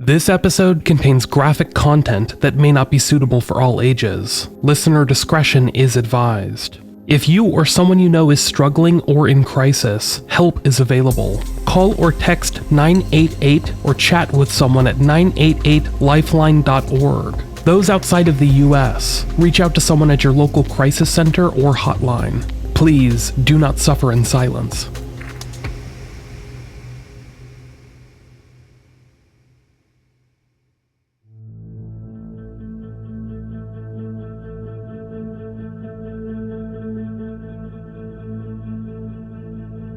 This episode contains graphic content that may not be suitable for all ages. Listener discretion is advised. If you or someone you know is struggling or in crisis, help is available. Call or text 988 or chat with someone at 988lifeline.org. Those outside of the US, reach out to someone at your local crisis center or hotline. Please do not suffer in silence.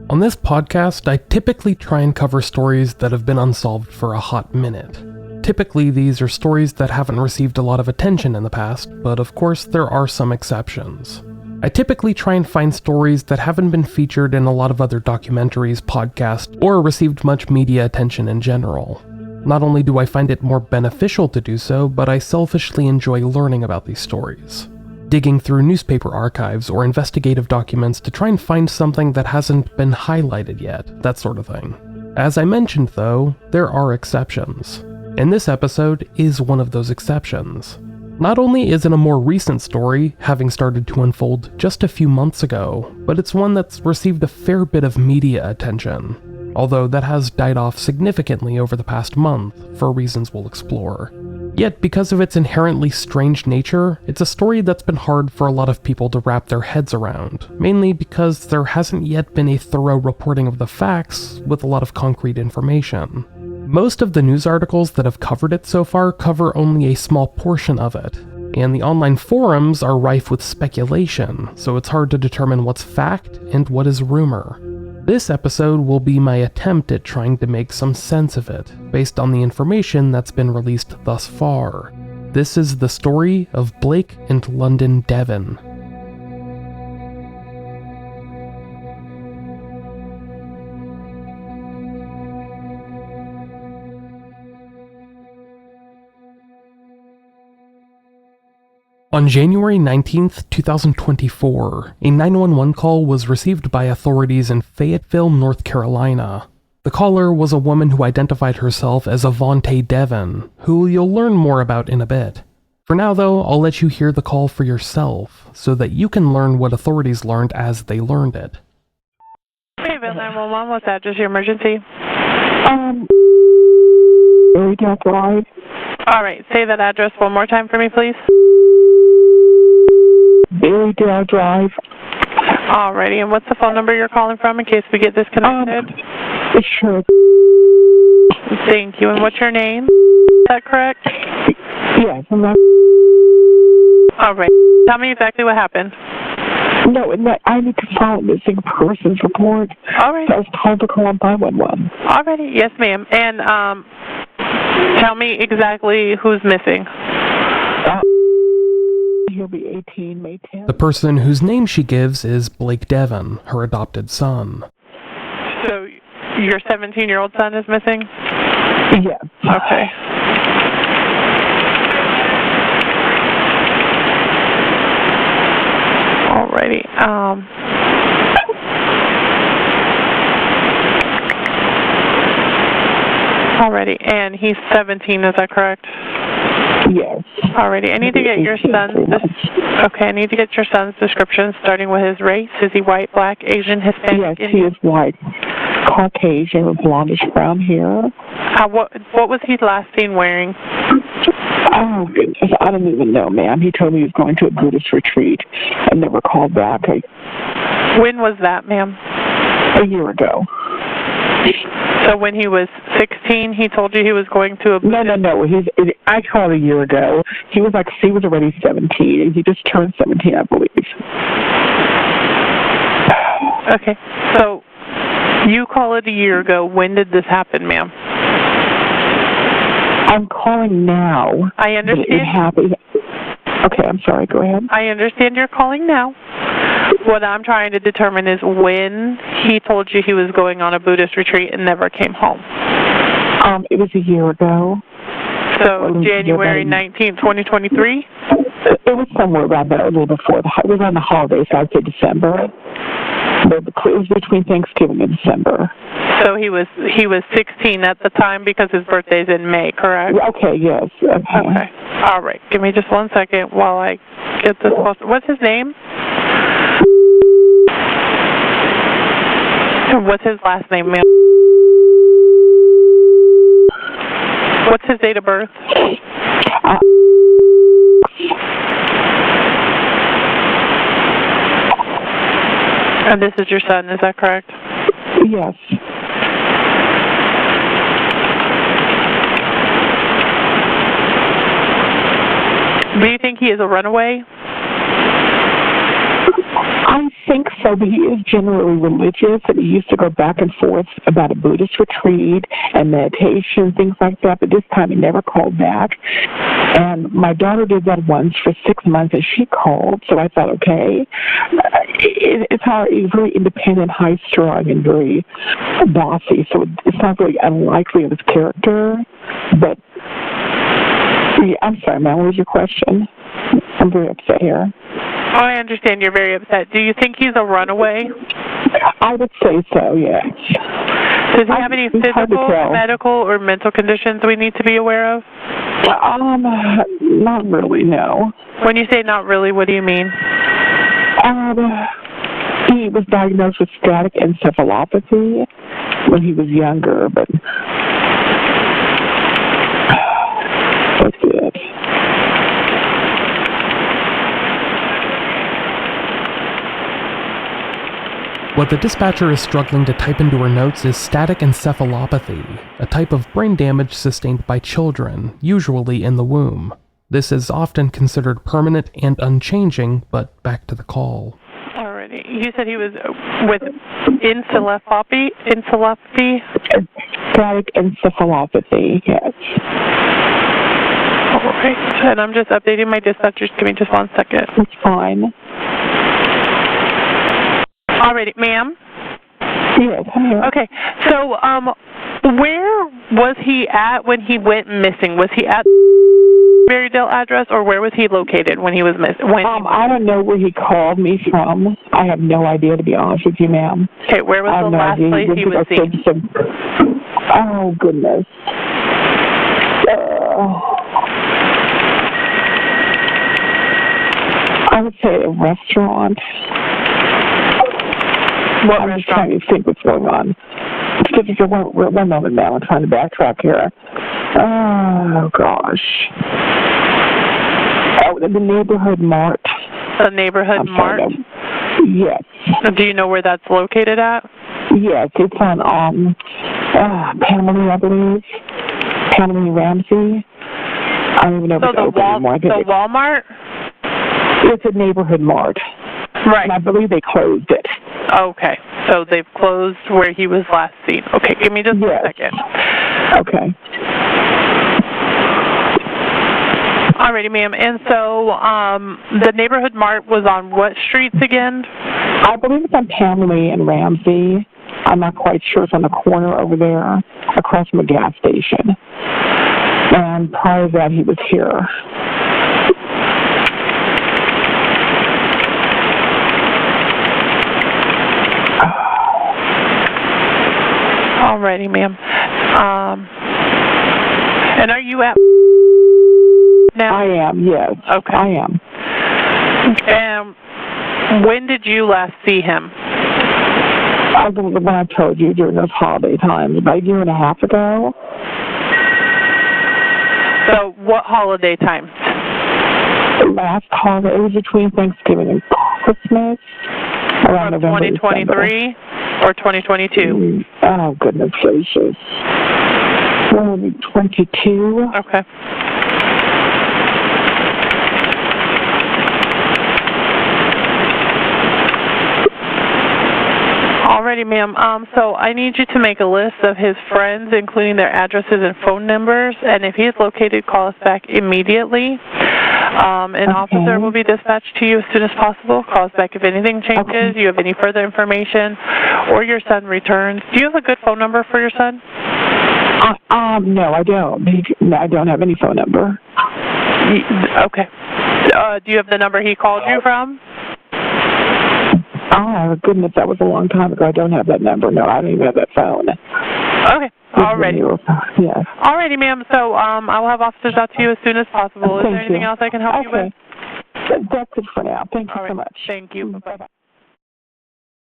On this podcast, I typically try and cover stories that have been unsolved for a hot minute. Typically, these are stories that haven't received a lot of attention in the past, but of course there are some exceptions. I typically try and find stories that haven't been featured in a lot of other documentaries, podcasts, or received much media attention in general. Not only do I find it more beneficial to do so, but I selfishly enjoy learning about these stories. Digging through newspaper archives or investigative documents to try and find something that hasn't been highlighted yet, that sort of thing. As I mentioned though, there are exceptions. And this episode is one of those exceptions. Not only is it a more recent story, having started to unfold just a few months ago, but it's one that's received a fair bit of media attention, although that has died off significantly over the past month, for reasons we'll explore. Yet, because of its inherently strange nature, it's a story that's been hard for a lot of people to wrap their heads around, mainly because there hasn't yet been a thorough reporting of the facts with a lot of concrete information. Most of the news articles that have covered it so far cover only a small portion of it, and the online forums are rife with speculation, so it's hard to determine what's fact and what is rumor. This episode will be my attempt at trying to make some sense of it, based on the information that's been released thus far. This is the story of Blake and London Deven. On January 19th, 2024, a 911 call was received by authorities in Fayetteville, North Carolina. The caller was a woman who identified herself as Blake Deven, who you'll learn more about in a bit. For now though, I'll let you hear the call for yourself, so that you can learn what authorities learned as they learned it. Fayetteville 911, what's that? Just your emergency? Retail Drive. Alright, say that address one more time for me, please. Berrydale Drive. Alrighty, and what's the phone number you're calling from in case we get disconnected? Sure. Thank you, and what's your name? Is that correct? Yes, I'm not. Alright, tell me exactly what happened. No, I need to file a missing persons report. Alright. So I was told to call 911. Alrighty, yes ma'am, and tell me exactly who's missing. He'll be 18 May 10th. The person whose name she gives is Blake Deven, her adopted son. So, your 17-year-old son is missing? Yes. Okay. Alrighty. Alrighty, and he's 17, is that correct? Yes. Alrighty, I need to get your son's I need to get your son's description, starting with his race. Is he white, black, Asian, Hispanic? Yes, he is white, Caucasian with blondish brown hair. What was he last seen wearing? Oh goodness, I don't even know, ma'am. He told me he was going to a Buddhist retreat and never called back. When was that, ma'am? A year ago. So when he was 16, he told you he was going to a Buddhist... No. I called a year ago. He was already 17, and he just turned 17, I believe. Okay, so you call it a year ago. When did this happen, ma'am? I'm calling now. I understand. It happened. Okay, I'm sorry. Go ahead. I understand you're calling now. What I'm trying to determine is when he told you he was going on a Buddhist retreat and never came home. It was a year ago. So January 19th, 2023? It was somewhere around that, a little before. It was on the holidays, so I'd say December. It was between Thanksgiving and December. So he was 16 at the time because his birthday's in May, correct? Okay, yes. Okay. All right. Give me just 1 second while I get this posted. What's his name? What's his last name, ma'am? What's his date of birth? And this is your son, is that correct? Yes. Do you think he is a runaway? I think so, but he is generally religious, and he used to go back and forth about a Buddhist retreat and meditation, things like that, but this time he never called back. And my daughter did that once for 6 months, and she called, so I thought, okay. It's very independent, high-strung, and very bossy, so it's not really unlikely of his character, but yeah, I'm sorry, ma'am, what was your question? I'm very upset here. Oh, I understand you're very upset. Do you think he's a runaway? I would say so, yes. Does he have any physical, medical, or mental conditions we need to be aware of? Not really, no. When you say not really, what do you mean? He was diagnosed with static encephalopathy when he was younger, but that's it. What the dispatcher is struggling to type into her notes is static encephalopathy, a type of brain damage sustained by children, usually in the womb. This is often considered permanent and unchanging, but back to the call. Alrighty. You said he was with encephalopathy? Static encephalopathy, yes. Alright. And I'm just updating my dispatchers. Give me just 1 second. That's fine. Alrighty, ma'am? Yes, I'm here. Okay, so where was he at when he went missing? Was he at the Berrydale address, or where was he located when he was missing? I don't know where he called me from. I have no idea, to be honest with you, ma'am. Okay, where was the last place he was seen? Oh, goodness. I would say a restaurant. I'm just trying to think what's going on. One moment, ma'am. I'm trying to backtrack here. Oh, gosh. Oh, the neighborhood mart. The neighborhood mart? Yes. Do you know where that's located at? Yes, it's on Pamela, I believe. Pamela Ramsey. I don't even know if it's open anymore. The Walmart? It's a neighborhood mart. Right. And I believe they closed it. Okay. So they've closed where he was last seen. Okay, give me just a second. Okay. Alrighty, ma'am. And so the neighborhood mart was on what streets again? I believe it's on Pamela and Ramsey. I'm not quite sure. It's on the corner over there, across from a gas station. And prior to that, he was here. Alrighty, ma'am. And are you at now? I am, yes. Okay. I am. And when did you last see him? I believe when I told you during those holiday times, about a year and a half ago. So what holiday times? The last holiday, it was between Thanksgiving and Christmas. Around November, 2023 or 2022? Oh, goodness gracious. 22. Okay. Alrighty, ma'am. So I need you to make a list of his friends, including their addresses and phone numbers, and if he is located, call us back immediately. An officer will be dispatched to you as soon as possible. Call us back if anything changes, you have any further information, or your son returns. Do you have a good phone number for your son? No, I don't. I don't have any phone number. Okay. Do you have the number he called you from? Oh, goodness, that was a long time ago. I don't have that number. No, I don't even have that phone. Okay. Alrighty. Yeah. Alrighty, ma'am. So I will have officers out to you as soon as possible. Is there anything else I can help you with? That's it for now. Thank you so much. Thank you. Bye-bye.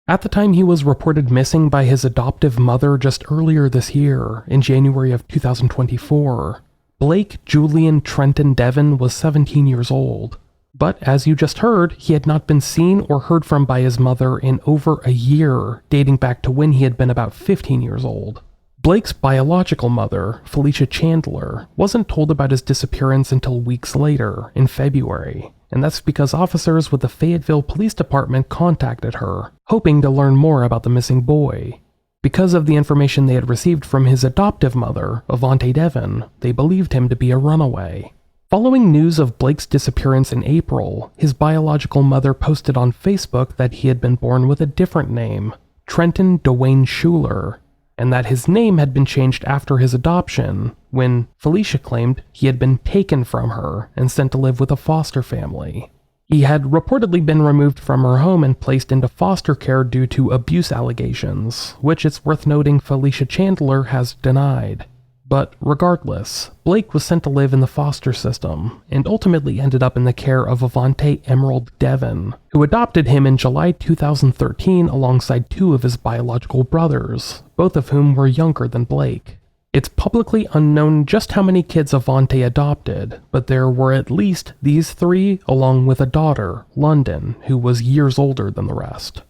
At the time he was reported missing by his adoptive mother just earlier this year, in January of 2024, Blake Julian Trenton Deven was 17 years old. But as you just heard, he had not been seen or heard from by his mother in over a year, dating back to when he had been about 15 years old. Blake's biological mother, Felicia Chandler, wasn't told about his disappearance until weeks later, in February, and that's because officers with the Fayetteville Police Department contacted her, hoping to learn more about the missing boy. Because of the information they had received from his adoptive mother, Avante Deven, they believed him to be a runaway. Following news of Blake's disappearance in April, his biological mother posted on Facebook that he had been born with a different name, Trenton Dwayne Schuler, and that his name had been changed after his adoption, when Felicia claimed he had been taken from her and sent to live with a foster family. He had reportedly been removed from her home and placed into foster care due to abuse allegations, which it's worth noting Felicia Chandler has denied. But regardless, Blake was sent to live in the foster system, and ultimately ended up in the care of Avante Emerald Deven, who adopted him in July 2013 alongside two of his biological brothers, both of whom were younger than Blake. It's publicly unknown just how many kids Avante adopted, but there were at least these three, along with a daughter, London, who was years older than the rest.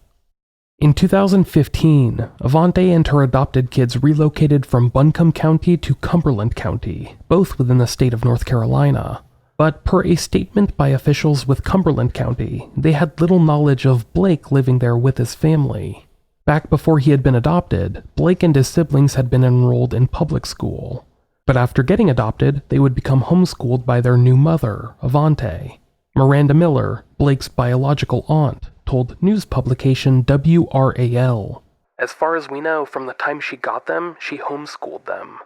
In 2015, Avante and her adopted kids relocated from Buncombe County to Cumberland County, both within the state of North Carolina. But per a statement by officials with Cumberland County, they had little knowledge of Blake living there with his family. Back before he had been adopted, Blake and his siblings had been enrolled in public school. But after getting adopted, they would become homeschooled by their new mother, Avante. Miranda Miller, Blake's biological aunt, told news publication WRAL, "As far as we know, from the time she got them, she homeschooled them."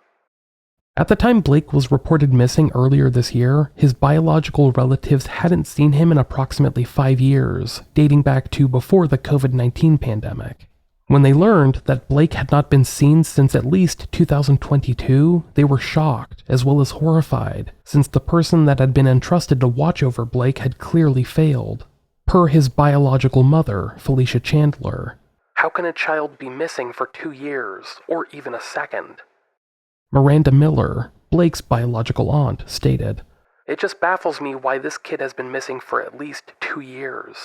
At the time Blake was reported missing earlier this year, his biological relatives hadn't seen him in approximately 5 years, dating back to before the COVID-19 pandemic. When they learned that Blake had not been seen since at least 2022, they were shocked, as well as horrified, since the person that had been entrusted to watch over Blake had clearly failed. Per his biological mother, Felicia Chandler, "How can a child be missing for 2 years, or even a second?" Miranda Miller, Blake's biological aunt, stated, "It just baffles me why this kid has been missing for at least 2 years.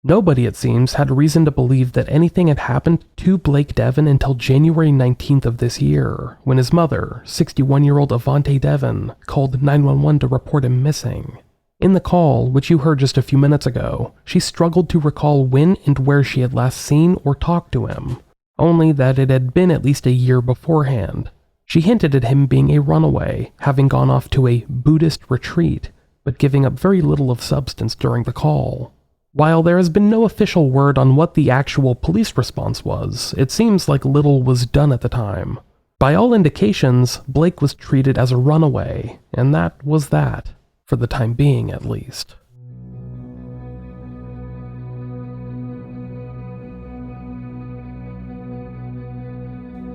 Nobody, it seems, had reason to believe that anything had happened to Blake Deven until January 19th of this year, when his mother, 61-year-old Avante Deven, called 911 to report him missing. In the call, which you heard just a few minutes ago, she struggled to recall when and where she had last seen or talked to him, only that it had been at least a year beforehand. She hinted at him being a runaway, having gone off to a Buddhist retreat, but giving up very little of substance during the call. While there has been no official word on what the actual police response was, it seems like little was done at the time. By all indications, Blake was treated as a runaway, and that was that, for the time being at least.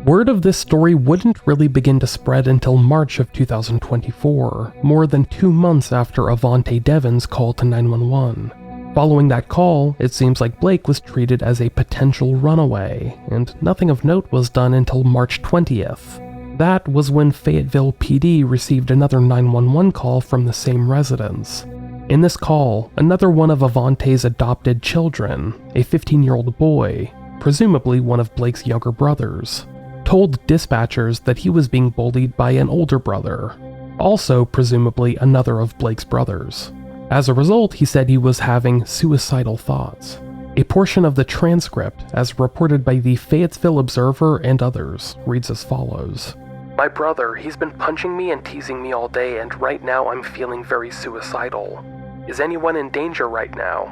Word of this story wouldn't really begin to spread until March of 2024, more than 2 months after Avante Deven's call to 911. Following that call, it seems like Blake was treated as a potential runaway, and nothing of note was done until March 20th. That was when Fayetteville PD received another 911 call from the same residence. In this call, another one of Avante's adopted children, a 15-year-old boy, presumably one of Blake's younger brothers, told dispatchers that he was being bullied by an older brother, also presumably another of Blake's brothers. As a result, he said he was having suicidal thoughts. A portion of the transcript, as reported by the Fayetteville Observer and others, reads as follows. "My brother, he's been punching me and teasing me all day, and right now I'm feeling very suicidal. Is anyone in danger right now?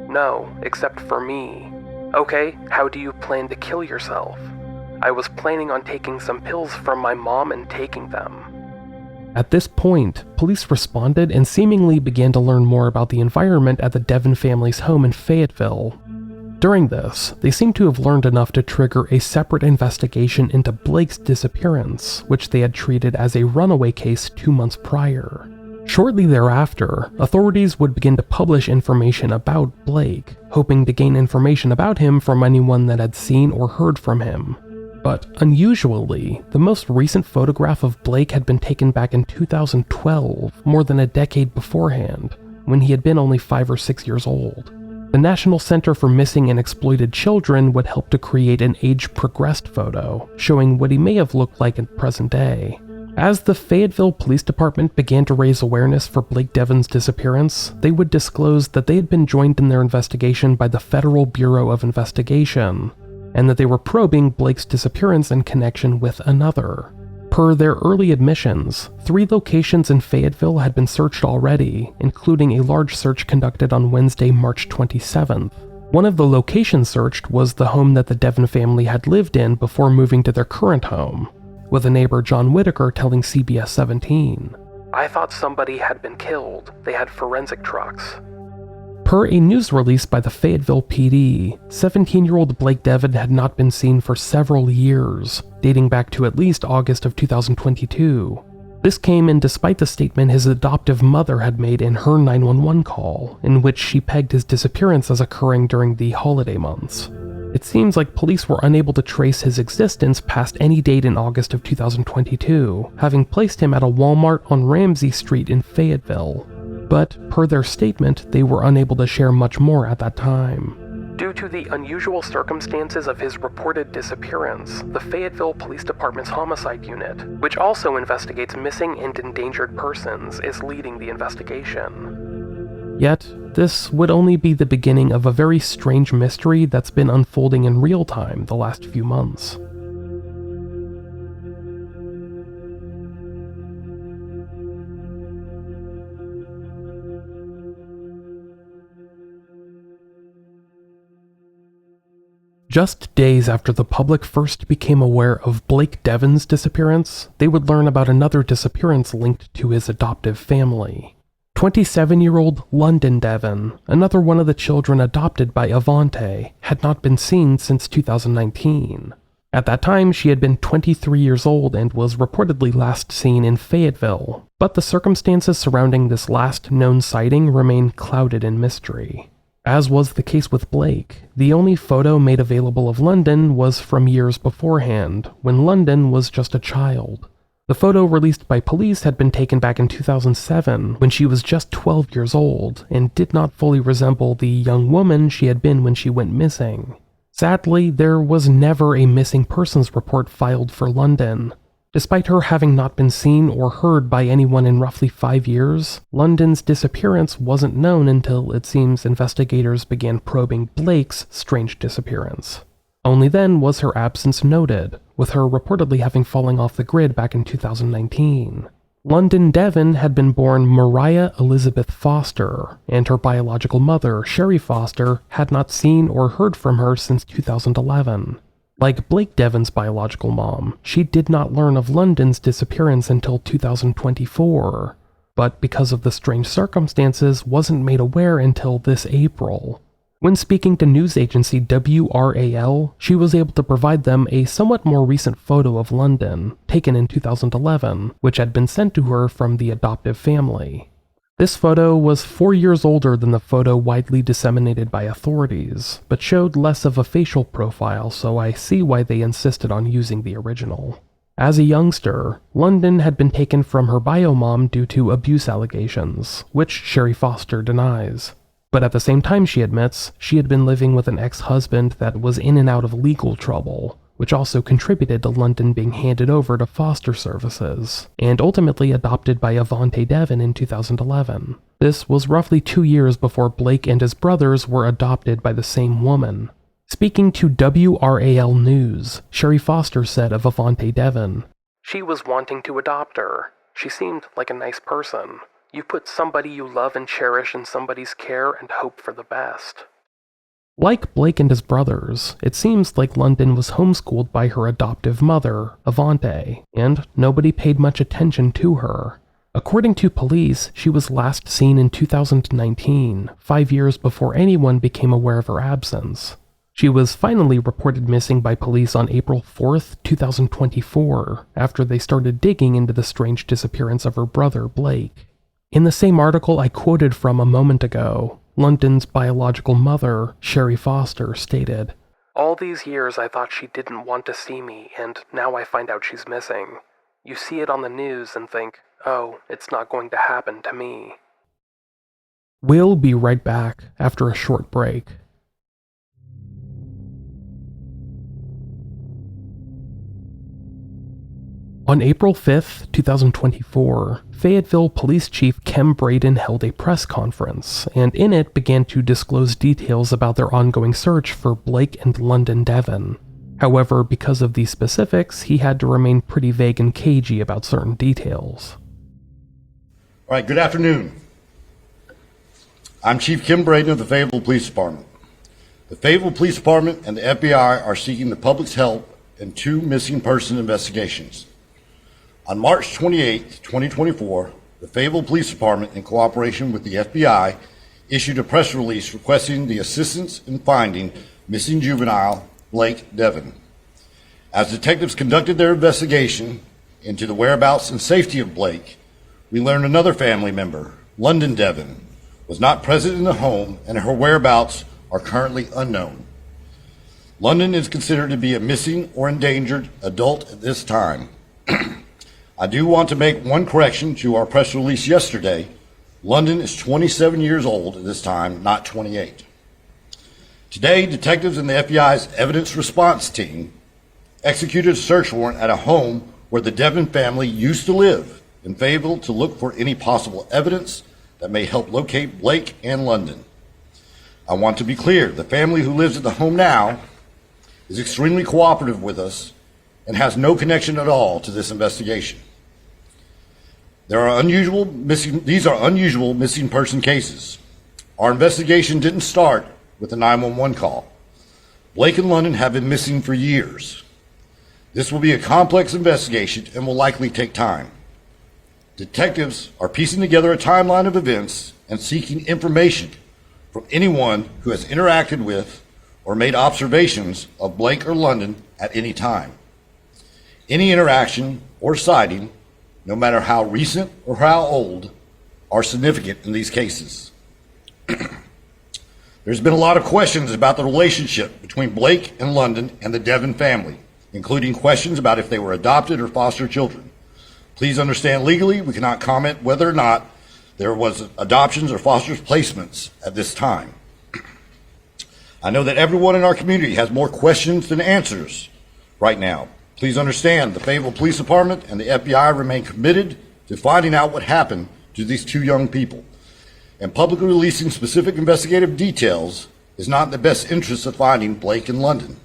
No, except for me. Okay, how do you plan to kill yourself? I was planning on taking some pills from my mom and taking them." At this point, police responded and seemingly began to learn more about the environment at the Deven family's home in Fayetteville. During this, they seem to have learned enough to trigger a separate investigation into Blake's disappearance, which they had treated as a runaway case 2 months prior. Shortly thereafter, authorities would begin to publish information about Blake, hoping to gain information about him from anyone that had seen or heard from him. But unusually, the most recent photograph of Blake had been taken back in 2012, more than a decade beforehand, when he had been only 5 or 6 years old. The National Center for Missing and Exploited Children would help to create an age-progressed photo, showing what he may have looked like in present day. As the Fayetteville Police Department began to raise awareness for Blake Deven's disappearance, they would disclose that they had been joined in their investigation by the Federal Bureau of Investigation, and that they were probing Blake's disappearance in connection with another. Per their early admissions, 3 locations in Fayetteville had been searched already, including a large search conducted on Wednesday, March 27th. One of the locations searched was the home that the Deven family had lived in before moving to their current home, with a neighbor, John Whitaker, telling CBS 17, "I thought somebody had been killed. They had forensic trucks." Per a news release by the Fayetteville PD, 17-year-old Blake Deven had not been seen for several years, dating back to at least August of 2022. This came in despite the statement his adoptive mother had made in her 911 call, in which she pegged his disappearance as occurring during the holiday months. It seems like police were unable to trace his existence past any date in August of 2022, having placed him at a Walmart on Ramsey Street in Fayetteville. But, per their statement, they were unable to share much more at that time. Due to the unusual circumstances of his reported disappearance, the Fayetteville Police Department's Homicide Unit, which also investigates missing and endangered persons, is leading the investigation. Yet, this would only be the beginning of a very strange mystery that's been unfolding in real time the last few months. Just days after the public first became aware of Blake Deven's disappearance, they would learn about another disappearance linked to his adoptive family. 27-year-old London Deven, another one of the children adopted by Avante, had not been seen since 2019. At that time, she had been 23 years old and was reportedly last seen in Fayetteville, but the circumstances surrounding this last known sighting remain clouded in mystery. As was the case with Blake, the only photo made available of London was from years beforehand, when London was just a child. The photo released by police had been taken back in 2007, when she was just 12 years old, and did not fully resemble the young woman she had been when she went missing. Sadly, there was never a missing persons report filed for London. Despite her having not been seen or heard by anyone in roughly 5 years, London's disappearance wasn't known until it seems investigators began probing Blake's strange disappearance. Only then was her absence noted, with her reportedly having fallen off the grid back in 2019. London Deven had been born Mariah Elizabeth Foster, and her biological mother, Sherry Foster, had not seen or heard from her since 2011. Like Blake Deven's biological mom, she did not learn of London's disappearance until 2024, but because of the strange circumstances, wasn't made aware until this April. When speaking to news agency WRAL, she was able to provide them a somewhat more recent photo of London, taken in 2011, which had been sent to her from the adoptive family. This photo was 4 years older than the photo widely disseminated by authorities, but showed less of a facial profile, so I see why they insisted on using the original. As a youngster, London had been taken from her bio mom due to abuse allegations, which Sherry Foster denies. But at the same time, she admits, she had been living with an ex-husband that was in and out of legal trouble, which also contributed to London being handed over to foster services, and ultimately adopted by Avante Deven in 2011. This was roughly 2 years before Blake and his brothers were adopted by the same woman. Speaking to WRAL News, Sherry Foster said of Avante Deven, "She was wanting to adopt her. She seemed like a nice person. You put somebody you love and cherish in somebody's care and hope for the best." Like Blake and his brothers, it seems like London was homeschooled by her adoptive mother, Avante, and nobody paid much attention to her. According to police, she was last seen in 2019, 5 years before anyone became aware of her absence. She was finally reported missing by police on April 4th, 2024, after they started digging into the strange disappearance of her brother, Blake. In the same article I quoted from a moment ago, London's biological mother, Sherry Foster, stated, "All these years I thought she didn't want to see me, and now I find out she's missing. You see it on the news and think, oh, it's not going to happen to me." We'll be right back after a short break. On April 5th, 2024, Fayetteville Police Chief Kem Braden held a press conference, and in it began to disclose details about their ongoing search for Blake and London Deven. However, because of these specifics, he had to remain pretty vague and cagey about certain details. All right, good afternoon. I'm Chief Kem Braden of the Fayetteville Police Department. The Fayetteville Police Department and the FBI are seeking the public's help in 2 missing person investigations. On March 28, 2024, the Fayetteville Police Department, in cooperation with the FBI, issued a press release requesting the assistance in finding missing juvenile Blake Deven. As detectives conducted their investigation into the whereabouts and safety of Blake, we learned another family member, London Deven, was not present in the home and her whereabouts are currently unknown. London is considered to be a missing or endangered adult at this time. I do want to make one correction to our press release yesterday. London is 27 years old at this time, not 28. Today, detectives in the FBI's evidence response team executed a search warrant at a home where the Deven family used to live in Fayetteville to look for any possible evidence that may help locate Blake and London. I want to be clear, the family who lives at the home now is extremely cooperative with us and has no connection at all to this investigation. These are unusual missing person cases. Our investigation didn't start with a 911 call. Blake and London have been missing for years. This will be a complex investigation and will likely take time. Detectives are piecing together a timeline of events and seeking information from anyone who has interacted with or made observations of Blake or London at any time. Any interaction or sighting, no matter how recent or how old, are significant in these cases. There's been a lot of questions about the relationship between Blake and London and the Deven family, including questions about if they were adopted or foster children. Please understand, legally, we cannot comment whether or not there was adoptions or foster placements at this time. I know that everyone in our community has more questions than answers right now. Please understand, the Fayetteville Police Department and the FBI remain committed to finding out what happened to these 2 young people. And publicly releasing specific investigative details is not in the best interest of finding Blake and London.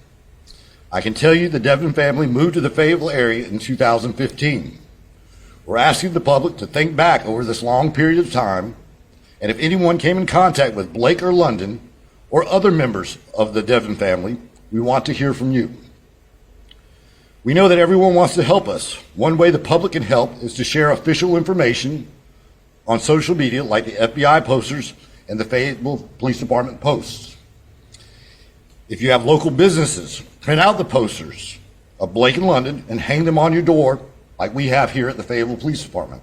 I can tell you the Deven family moved to the Fayetteville area in 2015. We're asking the public to think back over this long period of time, and if anyone came in contact with Blake or London or other members of the Deven family, we want to hear from you. We know that everyone wants to help us. One way the public can help is to share official information on social media like the FBI posters and the Fayetteville Police Department posts. If you have local businesses, print out the posters of Blake and London and hang them on your door like we have here at the Fayetteville Police Department.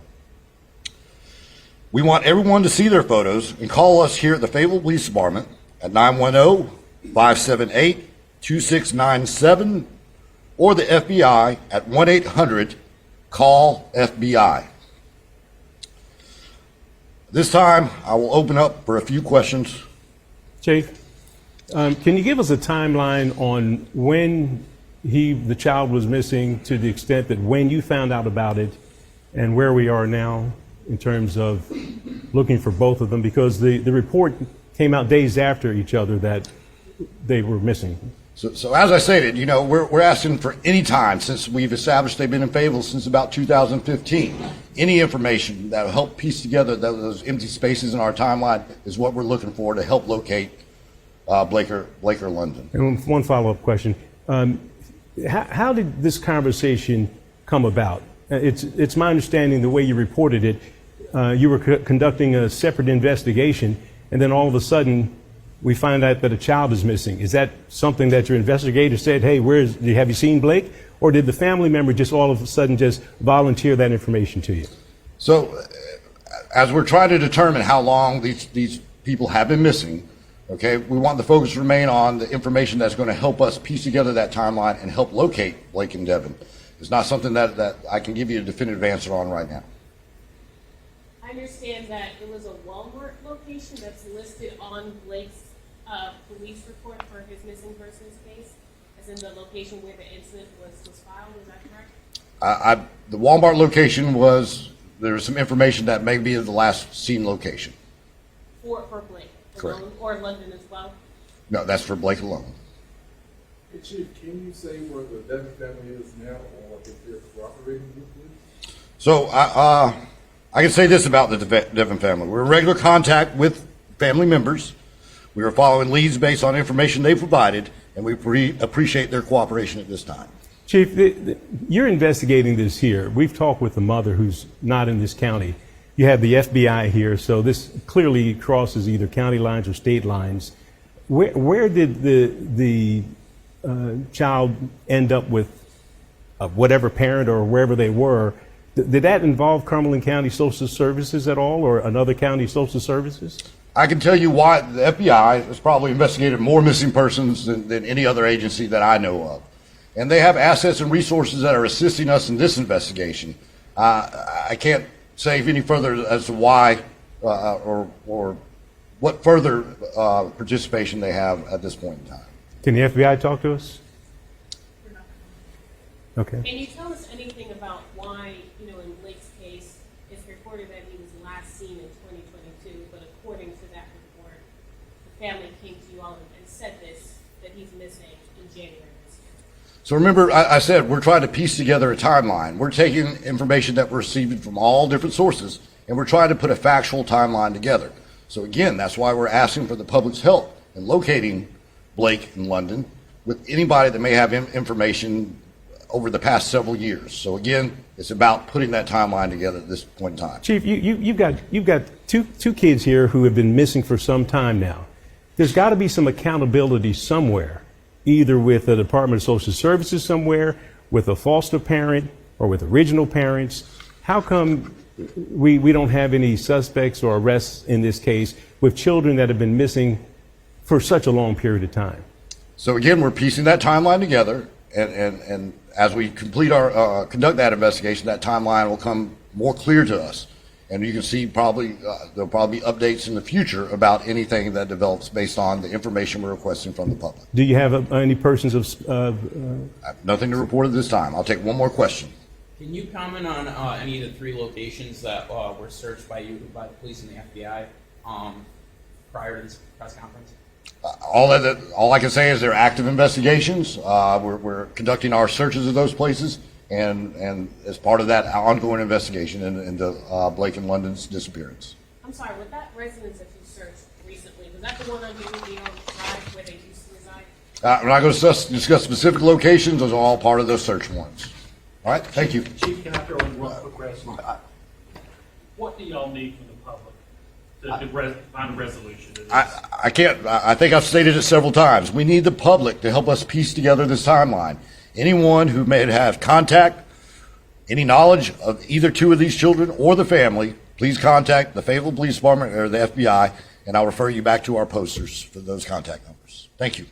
We want everyone to see their photos and call us here at the Fayetteville Police Department at 910-578-2697 or the FBI at 1-800-CALL-FBI. This time, I will open up for a few questions. Chief, can you give us a timeline on when the child was missing, to the extent that when you found out about it and where we are now in terms of looking for both of them? Because the report came out days after each other that they were missing. So as I stated, we're asking for any time, since we've established they've been in Fayetteville since about 2015. Any information that will help piece together those empty spaces in our timeline is what we're looking for to help locate Blake or London. And one follow-up question. How did this conversation come about? It's my understanding, the way you reported it, you were conducting a separate investigation, and then all of a sudden we find out that a child is missing. Is that something that your investigator said, hey, have you seen Blake? Or did the family member just all of a sudden just volunteer that information to you? So as we're trying to determine how long these people have been missing, okay, we want the focus to remain on the information that's going to help us piece together that timeline and help locate Blake and Deven. It's not something that I can give you a definitive answer on right now. I understand that it was a Walmart location that's listed on Blake's police report for his missing persons case, as in the location where the incident was filed. Is that correct? The Walmart location there was some information that may be the last seen location. For Blake Correct. alone, or London as well? No, that's for Blake alone. Hey, Chief, can you say where the Deven family is now, or if they're cooperating with you? So I can say this about the Deven family. We're in regular contact with family members. We are following leads based on information they provided, and we appreciate their cooperation at this time. Chief, you're investigating this here. We've talked with the mother who's not in this county. You have the FBI here, so this clearly crosses either county lines or state lines. Where did the child end up with whatever parent or wherever they were? Did that involve Cumberland County Social Services at all, or another county social services? I can tell you why the FBI has probably investigated more missing persons than any other agency that I know of. And they have assets and resources that are assisting us in this investigation. I can't say any further as to why or what further participation they have at this point in time. Can the FBI talk to us? Okay. Can you tell us anything about why, in Blake's case, it's reported that he was last seen in 2022, but according to that report, the family came to you all and said that he's missing in January this year? So remember, I said we're trying to piece together a timeline. We're taking information that we're receiving from all different sources, and we're trying to put a factual timeline together. So again, that's why we're asking for the public's help in locating Blake in London with anybody that may have information over the past several years. So again, it's about putting that timeline together at this point in time. Chief, you've got two kids here who have been missing for some time now. There's got to be some accountability somewhere, either with the Department of Social Services somewhere, with a foster parent, or with original parents. How come we don't have any suspects or arrests in this case with children that have been missing for such a long period of time? So again, we're piecing that timeline together, and as we complete our conduct that investigation, that timeline will come more clear to us, and you can see there'll probably be updates in the future about anything that develops based on the information we're requesting from the public. Do you have any persons of? I have nothing to report at this time. I'll take one more question. Can you comment on any of the 3 locations that were searched by the police and the FBI prior to this press conference? All I can say is they're active investigations. We're conducting our searches of those places, and as part of that ongoing investigation into Blake and London's disappearance. I'm sorry, with that residence that you searched recently, was that the one on Unity Drive where they used to reside? We're not going to discuss specific locations. Those are all part of those search warrants. All right, thank you. Chief, can I throw in one quick question? What do y'all need from the public to find a resolution to this? I can't. I think I've stated it several times. We need the public to help us piece together this timeline. Anyone who may have contact, any knowledge of either 2 of these children or the family, please contact the Fayetteville Police Department or the FBI, and I'll refer you back to our posters for those contact numbers. Thank you.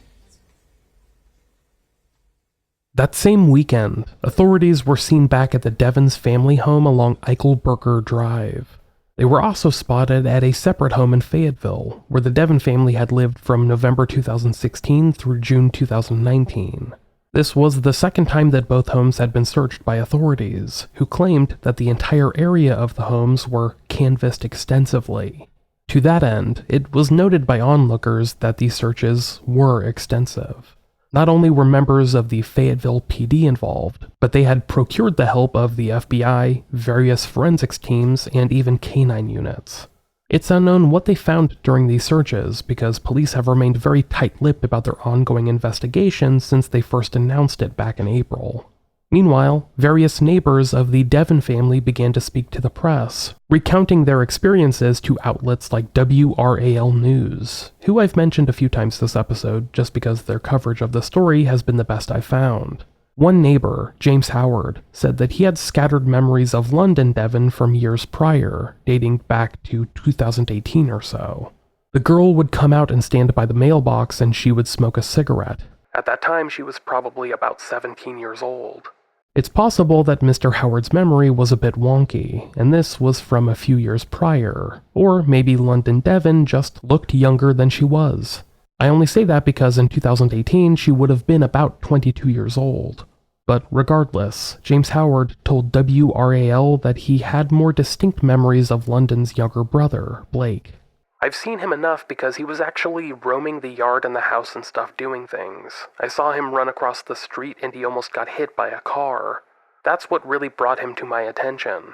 That same weekend, authorities were seen back at the Deven's family home along Eichelberger Drive. They were also spotted at a separate home in Fayetteville, where the Deven family had lived from November 2016 through June 2019. This was the second time that both homes had been searched by authorities, who claimed that the entire area of the homes were canvassed extensively. To that end, it was noted by onlookers that these searches were extensive. Not only were members of the Fayetteville PD involved, but they had procured the help of the FBI, various forensics teams, and even canine units. It's unknown what they found during these searches, because police have remained very tight-lipped about their ongoing investigation since they first announced it back in April. Meanwhile, various neighbors of the Deven family began to speak to the press, recounting their experiences to outlets like WRAL News, who I've mentioned a few times this episode just because their coverage of the story has been the best I've found. One neighbor, James Howard, said that he had scattered memories of London Deven from years prior, dating back to 2018 or so. The girl would come out and stand by the mailbox and she would smoke a cigarette. At that time, she was probably about 17 years old. It's possible that Mr. Howard's memory was a bit wonky, and this was from a few years prior, or maybe London Deven just looked younger than she was. I only say that because in 2018 she would have been about 22 years old. But regardless, James Howard told WRAL that he had more distinct memories of London's younger brother, Blake. I've seen him enough because he was actually roaming the yard and the house and stuff doing things. I saw him run across the street and he almost got hit by a car. That's what really brought him to my attention.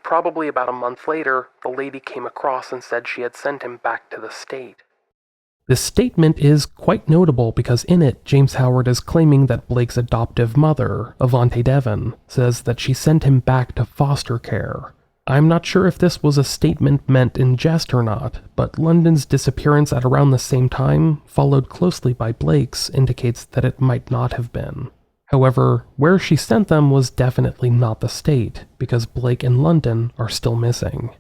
Probably about a month later, the lady came across and said she had sent him back to the state. This statement is quite notable because in it, James Howard is claiming that Blake's adoptive mother, Avante Deven, says that she sent him back to foster care. I'm not sure if this was a statement meant in jest or not, but London's disappearance at around the same time, followed closely by Blake's, indicates that it might not have been. However, where she sent them was definitely not the state, because Blake and London are still missing.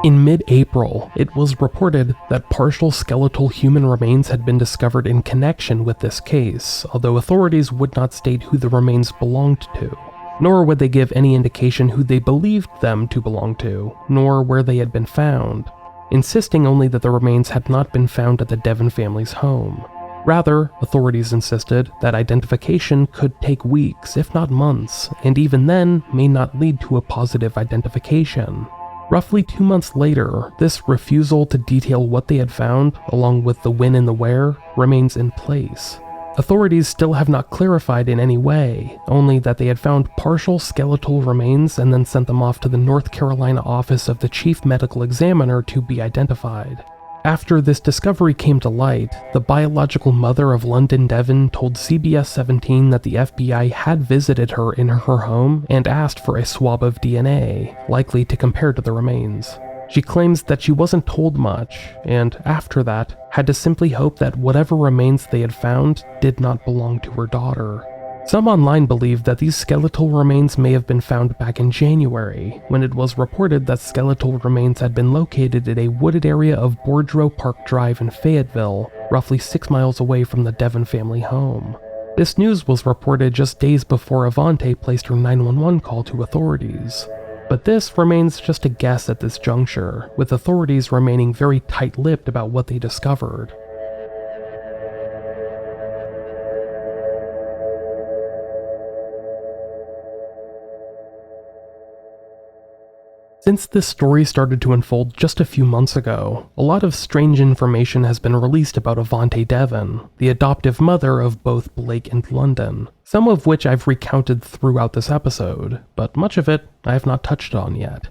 In mid-April, it was reported that partial skeletal human remains had been discovered in connection with this case, although authorities would not state who the remains belonged to, nor would they give any indication who they believed them to belong to, nor where they had been found, insisting only that the remains had not been found at the Deven family's home. Rather, authorities insisted that identification could take weeks, if not months, and even then may not lead to a positive identification. Roughly 2 months later, this refusal to detail what they had found, along with the when and the where, remains in place. Authorities still have not clarified in any way, only that they had found partial skeletal remains and then sent them off to the North Carolina office of the chief medical examiner to be identified. After this discovery came to light, the biological mother of London Deven told CBS 17 that the FBI had visited her in her home and asked for a swab of DNA, likely to compare to the remains. She claims that she wasn't told much, and after that, had to simply hope that whatever remains they had found did not belong to her daughter. Some online believe that these skeletal remains may have been found back in January, when it was reported that skeletal remains had been located in a wooded area of Boardrow Park Drive in Fayetteville, roughly 6 miles away from the Deven family home. This news was reported just days before Avante placed her 911 call to authorities. But this remains just a guess at this juncture, with authorities remaining very tight-lipped about what they discovered. Since this story started to unfold just a few months ago, a lot of strange information has been released about Avante Deven, the adoptive mother of both Blake and London, some of which I've recounted throughout this episode, but much of it I have not touched on yet.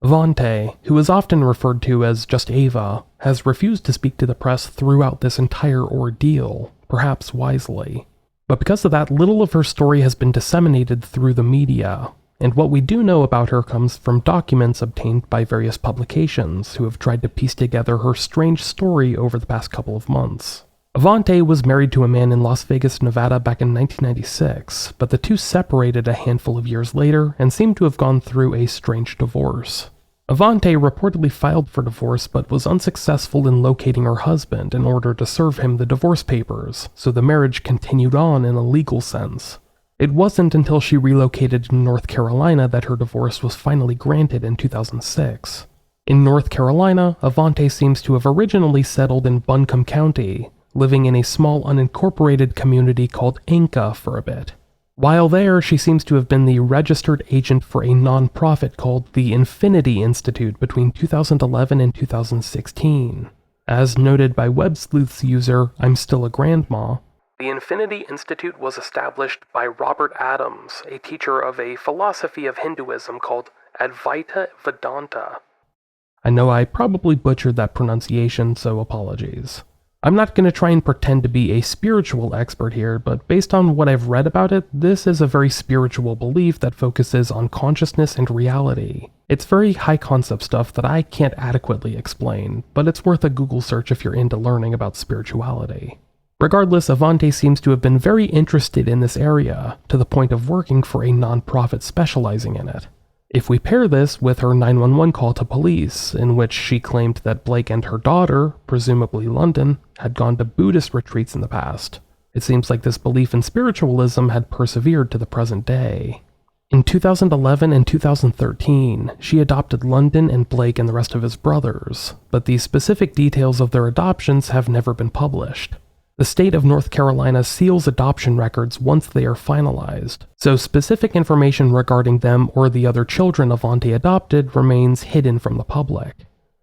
Avante, who is often referred to as just Ava, has refused to speak to the press throughout this entire ordeal, perhaps wisely. But because of that, little of her story has been disseminated through the media, and what we do know about her comes from documents obtained by various publications who have tried to piece together her strange story over the past couple of months. Avante was married to a man in Las Vegas, Nevada back in 1996, but the two separated a handful of years later and seem to have gone through a strange divorce. Avante reportedly filed for divorce but was unsuccessful in locating her husband in order to serve him the divorce papers, so the marriage continued on in a legal sense. It wasn't until she relocated to North Carolina that her divorce was finally granted in 2006. In North Carolina, Avante seems to have originally settled in Buncombe County, living in a small unincorporated community called Anka for a bit. While there, she seems to have been the registered agent for a non-profit called the Infinity Institute between 2011 and 2016. As noted by Web Sleuth's user, I'm Still a Grandma, The Infinity Institute was established by Robert Adams, a teacher of a philosophy of Hinduism called Advaita Vedanta. I know I probably butchered that pronunciation, so apologies. I'm not going to try and pretend to be a spiritual expert here, but based on what I've read about it, this is a very spiritual belief that focuses on consciousness and reality. It's very high concept stuff that I can't adequately explain, but it's worth a Google search if you're into learning about spirituality. Regardless, Avante seems to have been very interested in this area, to the point of working for a non-profit specializing in it. If we pair this with her 911 call to police, in which she claimed that Blake and her daughter, presumably London, had gone to Buddhist retreats in the past, it seems like this belief in spiritualism had persevered to the present day. In 2011 and 2013, she adopted London and Blake and the rest of his brothers, but the specific details of their adoptions have never been published. The state of North Carolina seals adoption records once they are finalized, so specific information regarding them or the other children Avante adopted remains hidden from the public.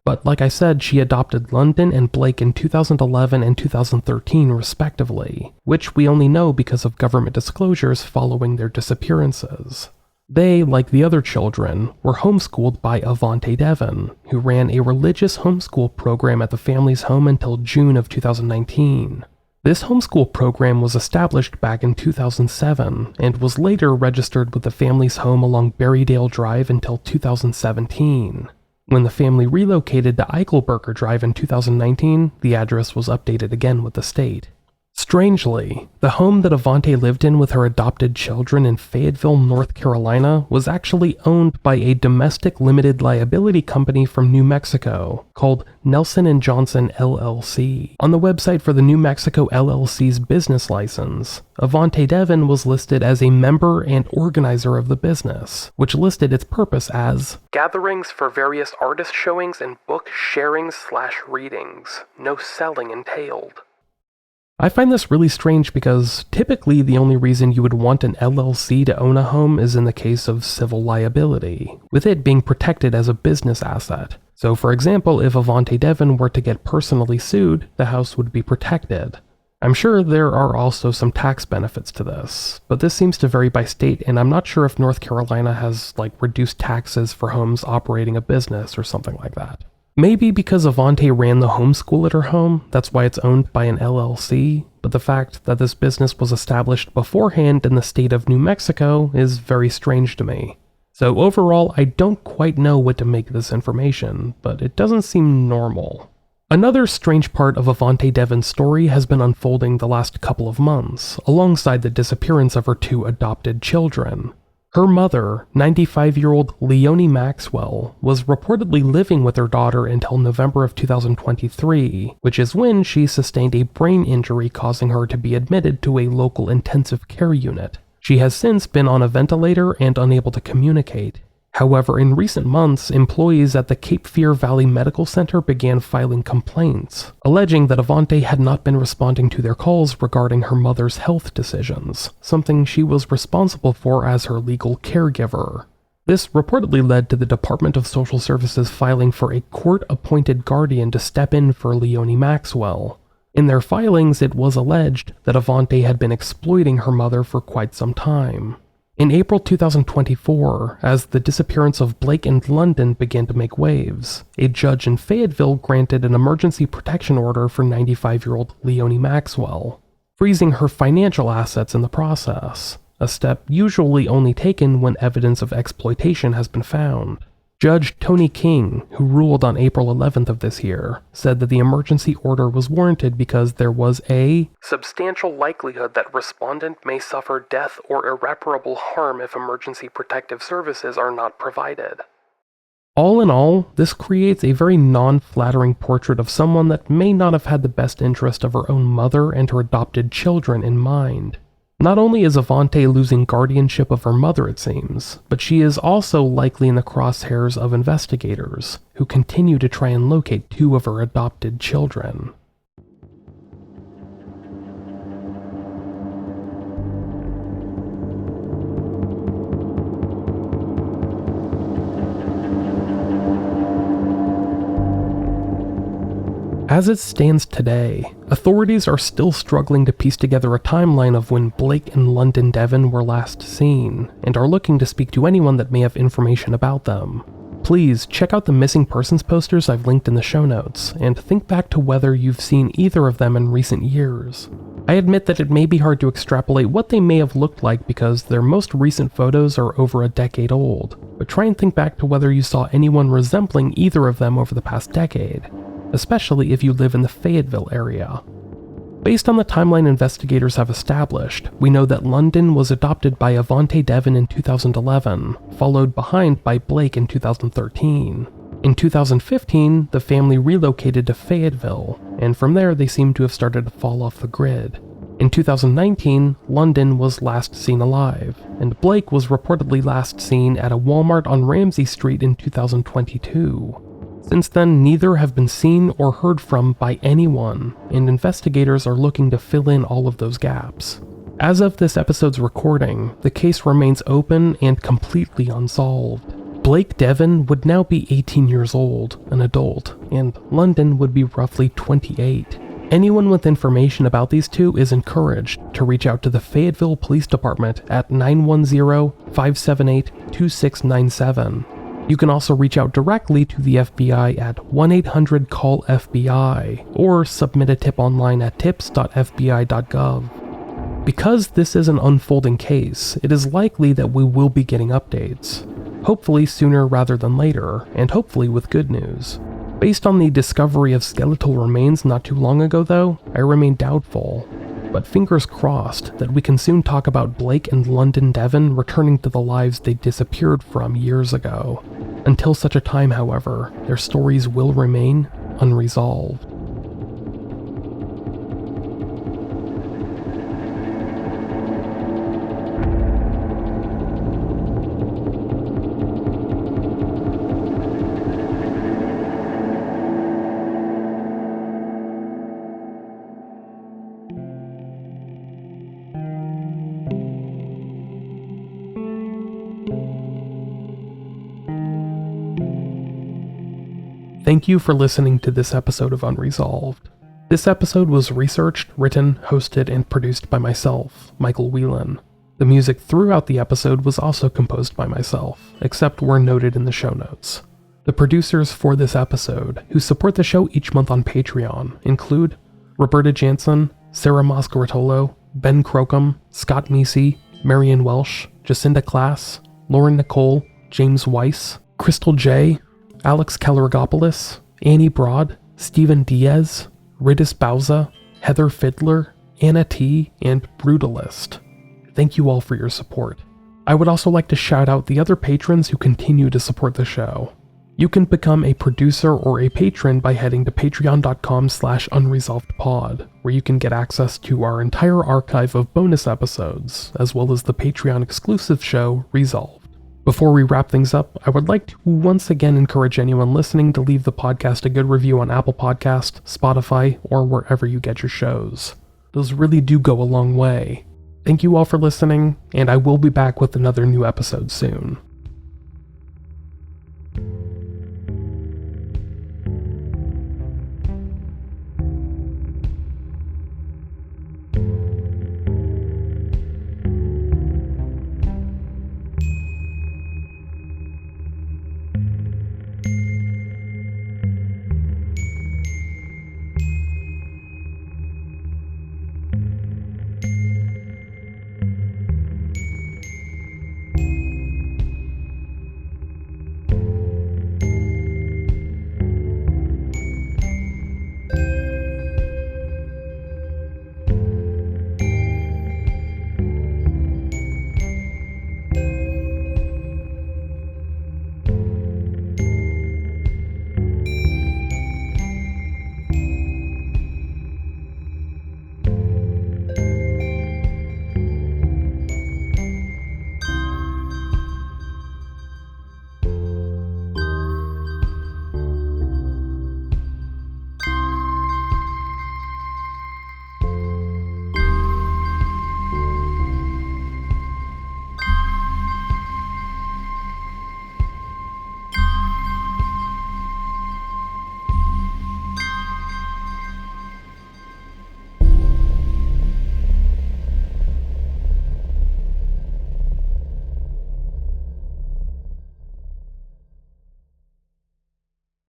But like I said, she adopted London and Blake in 2011 and 2013 respectively, which we only know because of government disclosures following their disappearances. They, like the other children, were homeschooled by Avante Deven, who ran a religious homeschool program at the family's home until June of 2019. This homeschool program was established back in 2007 and was later registered with the family's home along Berrydale Drive until 2017. When the family relocated to Eichelberger Drive in 2019, the address was updated again with the state. Strangely, the home that Avante lived in with her adopted children in Fayetteville, North Carolina, was actually owned by a domestic limited liability company from New Mexico called Nelson & Johnson LLC. On the website for the New Mexico LLC's business license, Avante Deven was listed as a member and organizer of the business, which listed its purpose as gatherings for various artist showings and book sharings/readings, no selling entailed. I find this really strange because typically the only reason you would want an LLC to own a home is in the case of civil liability, with it being protected as a business asset. So for example, if Avante Deven were to get personally sued, the house would be protected. I'm sure there are also some tax benefits to this, but this seems to vary by state, and I'm not sure if North Carolina has reduced taxes for homes operating a business or something like that. Maybe because Avante ran the homeschool at her home, that's why it's owned by an LLC, but the fact that this business was established beforehand in the state of New Mexico is very strange to me. So overall, I don't quite know what to make of this information, but it doesn't seem normal. Another strange part of Avante Deven's story has been unfolding the last couple of months, alongside the disappearance of her two adopted children. Her mother, 95-year-old Leonie Maxwell, was reportedly living with her daughter until November of 2023, which is when she sustained a brain injury causing her to be admitted to a local intensive care unit. She has since been on a ventilator and unable to communicate. However, in recent months, employees at the Cape Fear Valley Medical Center began filing complaints, alleging that Avante had not been responding to their calls regarding her mother's health decisions, something she was responsible for as her legal caregiver. This reportedly led to the Department of Social Services filing for a court-appointed guardian to step in for Leonie Maxwell. In their filings, it was alleged that Avante had been exploiting her mother for quite some time. In April 2024, as the disappearance of Blake and London began to make waves, a judge in Fayetteville granted an emergency protection order for 95-year-old Leonie Maxwell, freezing her financial assets in the process, a step usually only taken when evidence of exploitation has been found. Judge Tony King, who ruled on April 11th of this year, said that the emergency order was warranted because there was a substantial likelihood that respondent may suffer death or irreparable harm if emergency protective services are not provided. All in all, this creates a very non-flattering portrait of someone that may not have had the best interest of her own mother and her adopted children in mind. Not only is Avante losing guardianship of her mother, it seems, but she is also likely in the crosshairs of investigators, who continue to try and locate two of her adopted children. As it stands today, Authorities are still struggling to piece together a timeline of when Blake and London Deven were last seen, and are looking to speak to anyone that may have information about them. Please check out the missing persons posters I've linked in the show notes, and think back to whether you've seen either of them in recent years. I admit that it may be hard to extrapolate what they may have looked like because their most recent photos are over a decade old, but try and think back to whether you saw anyone resembling either of them over the past decade, especially if you live in the Fayetteville area. Based on the timeline investigators have established, we know that London was adopted by Avante Deven in 2011, followed behind by Blake in 2013. In 2015, the family relocated to Fayetteville, and from there they seem to have started to fall off the grid. In 2019, London was last seen alive, and Blake was reportedly last seen at a Walmart on Ramsey Street in 2022. Since then, neither have been seen or heard from by anyone, and investigators are looking to fill in all of those gaps. As of this episode's recording, the case remains open and completely unsolved. Blake Deven would now be 18 years old, an adult, and London would be roughly 28. Anyone with information about these two is encouraged to reach out to the Fayetteville Police Department at 910-578-2697. You can also reach out directly to the FBI at 1-800-CALL-FBI, or submit a tip online at tips.fbi.gov. Because this is an unfolding case, it is likely that we will be getting updates. Hopefully sooner rather than later, and hopefully with good news. Based on the discovery of skeletal remains not too long ago though, I remain doubtful. But fingers crossed that we can soon talk about Blake and London Deven returning to the lives they disappeared from years ago. Until such a time, however, their stories will remain unresolved. Thank you for listening to this episode of Unresolved. This episode was researched, written, hosted, and produced by myself, Micheal Whelan. The music throughout the episode was also composed by myself, except where noted in the show notes. The producers for this episode, who support the show each month on Patreon, include Roberta Jansen, Sarah Moscaratolo, Ben Crocum, Scott Meesey, Marion Welsh, Jacinda Class, Lauren Nicole, James Weiss, Crystal J., Alex Kalergopoulos, Annie Broad, Stephen Diaz, Ridis Bauza, Heather Fiddler, Anna T., and Brutalist. Thank you all for your support. I would also like to shout out the other patrons who continue to support the show. You can become a producer or a patron by heading to patreon.com/unresolvedpod, where you can get access to our entire archive of bonus episodes, as well as the Patreon exclusive show, Resolved. Before we wrap things up, I would like to once again encourage anyone listening to leave the podcast a good review on Apple Podcast, Spotify, or wherever you get your shows. Those really do go a long way. Thank you all for listening, and I will be back with another new episode soon.